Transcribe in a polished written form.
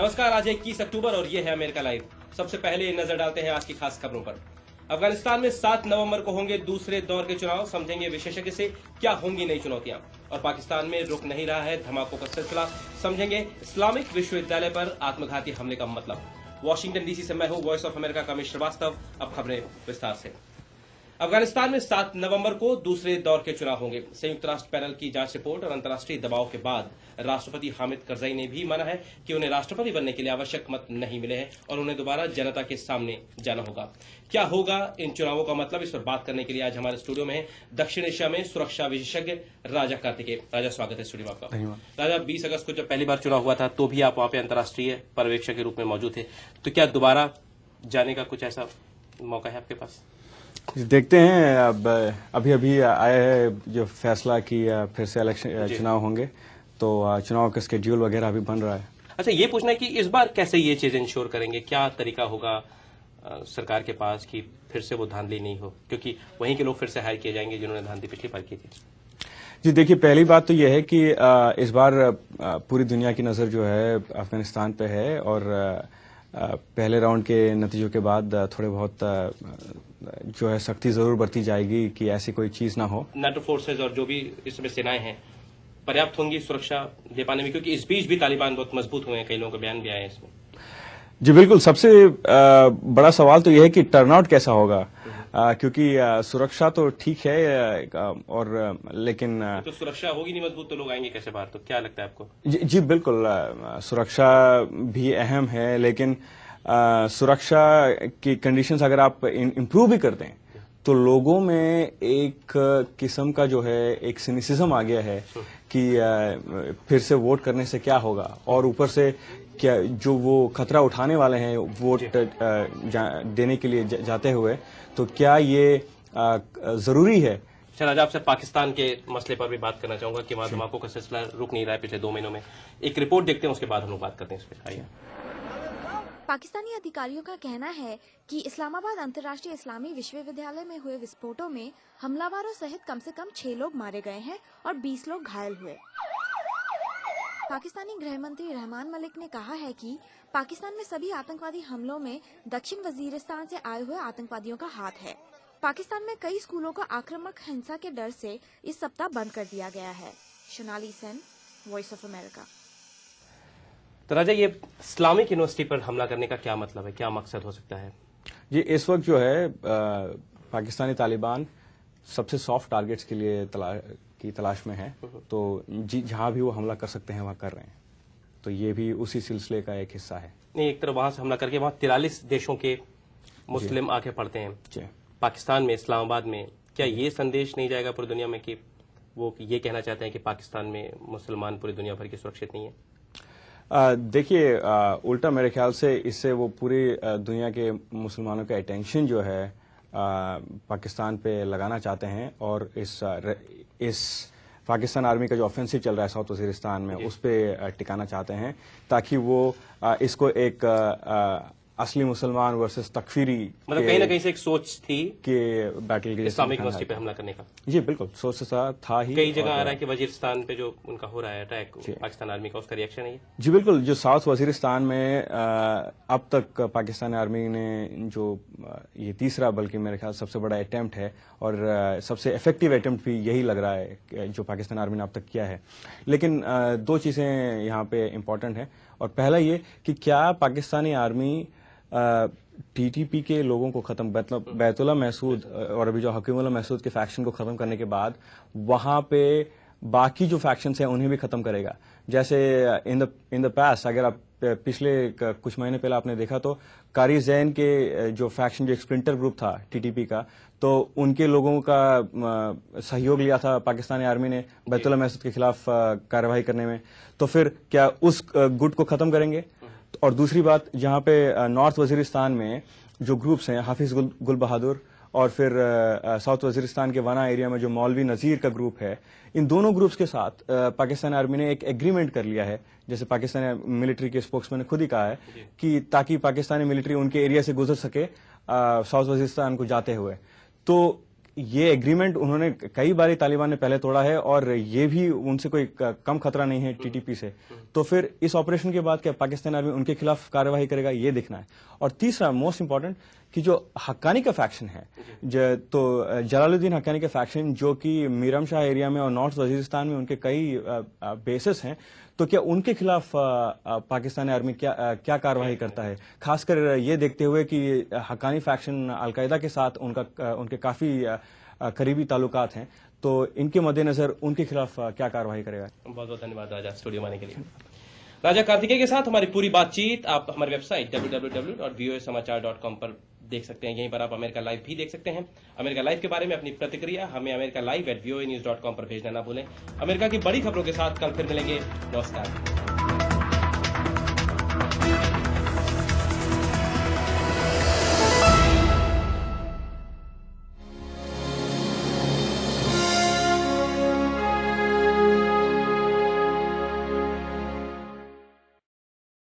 नमस्कार, आज 21 अक्टूबर और ये है अमेरिका लाइव। सबसे पहले नजर डालते हैं आज की खास खबरों पर। अफगानिस्तान में 7 नवंबर को होंगे दूसरे दौर के चुनाव, समझेंगे विशेषज्ञ से क्या होंगी नई चुनौतियां। और पाकिस्तान में रुक नहीं रहा है धमाकों का सिलसिला, समझेंगे इस्लामिक विश्वविद्यालय पर आत्मघाती हमले का मतलब। वॉशिंगटन डीसी से मैं हूं वॉइस ऑफ अमेरिका का अमित श्रीवास्तव। अब खबरें विस्तार से। अफगानिस्तान में 7 नवंबर को दूसरे दौर के चुनाव होंगे। संयुक्त राष्ट्र पैनल की जांच रिपोर्ट और अंतर्राष्ट्रीय दबाव के बाद राष्ट्रपति हामिद करजई ने भी माना है कि उन्हें राष्ट्रपति बनने के लिए आवश्यक मत नहीं मिले हैं और उन्हें दोबारा जनता के सामने जाना होगा। क्या होगा इन चुनावों का मतलब, इस पर बात करने के लिए आज हमारे स्टूडियो में दक्षिण एशिया में सुरक्षा विशेषज्ञ राजा कार्तिकेय। राजा, स्वागत है स्टूडियो में आपका। राजा, 20 अगस्त को जब पहली बार चुनाव हुआ था तो भी आप वहां पे अंतर्राष्ट्रीय पर्यवेक्षक के रूप में मौजूद थे, तो क्या दोबारा जाने का कुछ ऐसा मौका है आपके पास? देखते हैं। अब अभी आया है जो फैसला कि फिर से इलेक्शन चुनाव होंगे, तो चुनाव का स्केड्यूल वगैरह अभी बन रहा है। अच्छा, ये पूछना है कि इस बार कैसे ये चीज इंश्योर करेंगे, क्या तरीका होगा सरकार के पास कि फिर से वो धांधली नहीं हो, क्योंकि वहीं के लोग फिर से हायर किए जाएंगे जिन्होंने धांधली पिछली बार की थी। जी देखिए, पहली बात तो यह है कि इस बार पूरी दुनिया की नजर जो है अफगानिस्तान पे है और पहले राउंड के नतीजों के बाद थोड़े बहुत जो है सख्ती जरूर बरती जाएगी कि ऐसी कोई चीज ना हो। नाटो फोर्सेज और जो भी इसमें सेनाएं हैं पर्याप्त होंगी सुरक्षा दे पाने में, क्योंकि इस बीच भी तालिबान बहुत मजबूत हुए हैं, कई लोगों के बयान भी आए हैं इसमें। जी बिल्कुल, सबसे बड़ा सवाल तो यह है कि टर्नआउट कैसा होगा, क्योंकि सुरक्षा तो ठीक है और लेकिन तो सुरक्षा होगी नहीं मजबूत तो लोग आएंगे कैसे बाहर, तो क्या लगता है आपको? जी बिल्कुल, सुरक्षा भी अहम है, लेकिन सुरक्षा की कंडीशंस अगर आप इम्प्रूव भी कर दें तो लोगों में एक किस्म का जो है एक सिनिसिज्म आ गया है कि फिर से वोट करने से क्या होगा, और ऊपर से क्या जो वो खतरा उठाने वाले हैं वोट देने के लिए जाते हुए, तो क्या ये जरूरी है। चल, आज आपसे पाकिस्तान के मसले पर भी बात करना चाहूंगा कि वहां धमाकों का सिलसिला रुक नहीं रहा है पिछले 2 महीनों में। एक रिपोर्ट देखते हैं, उसके बाद हम लोग बात करते हैं इस पर। आइए। पाकिस्तानी अधिकारियों का कहना है कि इस्लामाबाद अंतर्राष्ट्रीय इस्लामी विश्वविद्यालय में हुए विस्फोटों में हमलावरों सहित कम से कम 6 लोग मारे गए हैं और 20 लोग घायल हुए। पाकिस्तानी गृह मंत्री रहमान मलिक ने कहा है कि पाकिस्तान में सभी आतंकवादी हमलों में दक्षिण वजीरिस्तान से आए हुए आतंकवादियों का हाथ है। पाकिस्तान में कई स्कूलों को आक्रामक हिंसा के डर से इस सप्ताह बंद कर दिया गया है। Sonali Sen, voice of America. तो राजा, ये इस्लामिक यूनिवर्सिटी पर हमला करने का क्या मतलब है, क्या मकसद हो सकता है? जी, इस वक्त जो है पाकिस्तानी तालिबान सबसे सॉफ्ट टारगेट्स के लिए तलाश में है, तो जहां भी वो हमला कर सकते हैं वहां कर रहे हैं, तो ये भी उसी सिलसिले का एक हिस्सा है। नहीं, एक तरफ वहां से हमला करके वहां 43 देशों के मुस्लिम आके पढ़ते हैं पाकिस्तान में, इस्लामाबाद में। क्या ये संदेश नहीं जाएगा पूरी दुनिया में कि वो ये कहना चाहते हैं कि पाकिस्तान में मुसलमान पूरी दुनिया भर के सुरक्षित नहीं है? देखिए, उल्टा मेरे ख्याल से इससे वो पूरी दुनिया के मुसलमानों का अटेंशन जो है पाकिस्तान पे लगाना चाहते हैं, और इस पाकिस्तान आर्मी का जो ऑफेंसिव चल रहा है साउथ वजीरिस्तान में उस पे टिकाना चाहते हैं, ताकि वो इसको एक असली मुसलमान वर्सेस तकफीरी, मतलब कहीं ना कहीं से एक सोच थी कि बैटल के इस्लामिक यूनिवर्सिटी पे हमला करने का। जी बिल्कुल, सोच था ही। कई जगह आ रहा है कि वजीरिस्तान पे जो उनका हो रहा है अटैक पाकिस्तान आर्मी का, उसका रिएक्शन है। जी बिल्कुल, जो साउथ वजीरिस्तान में अब तक पाकिस्तान आर्मी ने जो ये तीसरा, बल्कि मेरे ख्याल सबसे बड़ा अटेम्प्ट है और सबसे इफेक्टिव अटेम्प्ट भी यही लग रहा है जो पाकिस्तान आर्मी ने अब तक किया है। लेकिन 2 चीजें यहाँ पे इम्पोर्टेंट है, और पहला ये कि क्या पाकिस्तानी आर्मी टीटीपी के लोगों को खत्म, बैतुल्लाह महसूद और अभी जो हकीमुल्लाह महसूद के फैक्शन को खत्म करने के बाद वहां पे बाकी जो फैक्शंस हैं उन्हें भी खत्म करेगा। जैसे इन द पास्ट, अगर आप पिछले कुछ महीने पहले आपने देखा तो कारी जैन के जो फैक्शन, जो एक स्प्लिंटर ग्रुप था टीटीपी का, तो उनके लोगों का सहयोग लिया था पाकिस्तानी आर्मी ने बैतुल्लाह महसूद के खिलाफ कार्रवाई करने में, तो फिर क्या उस गुट को खत्म करेंगे? और दूसरी बात, जहां पे नॉर्थ वजीरिस्तान में जो ग्रुप्स हैं, हाफिज गुल बहादुर और फिर साउथ वजीरिस्तान के वाना एरिया में जो मौलवी नजीर का ग्रुप है, इन दोनों ग्रुप्स के साथ पाकिस्तान आर्मी ने एक एग्रीमेंट कर लिया है, जैसे पाकिस्तानी मिलिट्री के स्पोक्समैन ने खुद ही कहा है कि ताकि पाकिस्तानी मिलिट्री उनके एरिया से गुजर सके साउथ वजीरिस्तान को जाते हुए। तो ये एग्रीमेंट उन्होंने कई बार तालिबान ने पहले तोड़ा है और ये भी उनसे कोई कम खतरा नहीं है टीटीपी से। तो फिर इस ऑपरेशन के बाद क्या पाकिस्तान आर्मी उनके खिलाफ कार्यवाही करेगा, ये देखना है। और तीसरा मोस्ट इंपॉर्टेंट कि जो हक्कानी का फैक्शन है, तो जलालुद्दीन हक्कानी का फैक्शन जो कि मीरमशाह एरिया में और नॉर्थ वजीरिस्तान में उनके कई बेसिस हैं, तो क्या उनके खिलाफ पाकिस्तानी आर्मी क्या कार्रवाई करता है, खासकर ये देखते हुए कि हक्कानी फैक्शन अलकायदा के साथ उनके काफी करीबी ताल्लुकात हैं, तो इनके मद्देनजर उनके खिलाफ क्या कार्रवाई करेगा। बहुत बहुत धन्यवाद राजा स्टूडियो में आने के लिए। राजा कार्तिकेय के साथ हमारी पूरी बातचीत आप हमारी वेबसाइट www.voasamachaar.com पर देख सकते हैं। यहीं पर आप अमेरिका लाइव भी देख सकते हैं। अमेरिका लाइव के बारे में अपनी प्रतिक्रिया हमें americalive@voanews.com पर भेजना ना भूलें। अमेरिका की बड़ी खबरों के साथ कल फिर मिलेंगे। नमस्कार।